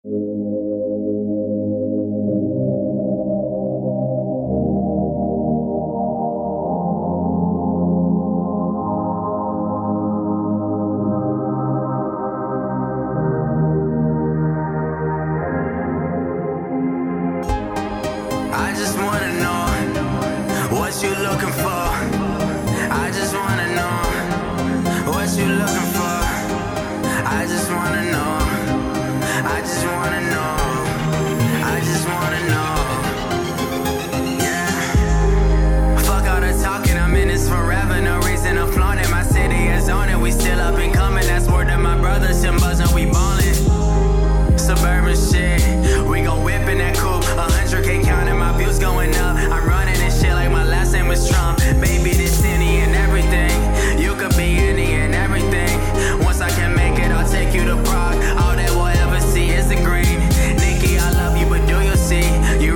I just wanna know what you looking for. I just wanna know what you looking for. I just wanna know. I just wanna know. I just wanna know. Yeah. Fuck all the talking, I'm in this forever. No reason to flaunt it. My city is on it. We still up and coming. That's word to my brothers. Them buzzing, we ballin'. Suburban shit. We gon' whip in that coupe. 100K counting, my views going up. I'm running this shit like my last name was Trump. Baby, this any and everything. You could be any and everything. Once I can make it, I'll take you to Prague. All that we'll ever see is the green. Nikki, I love you, but do you see? You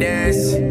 dance.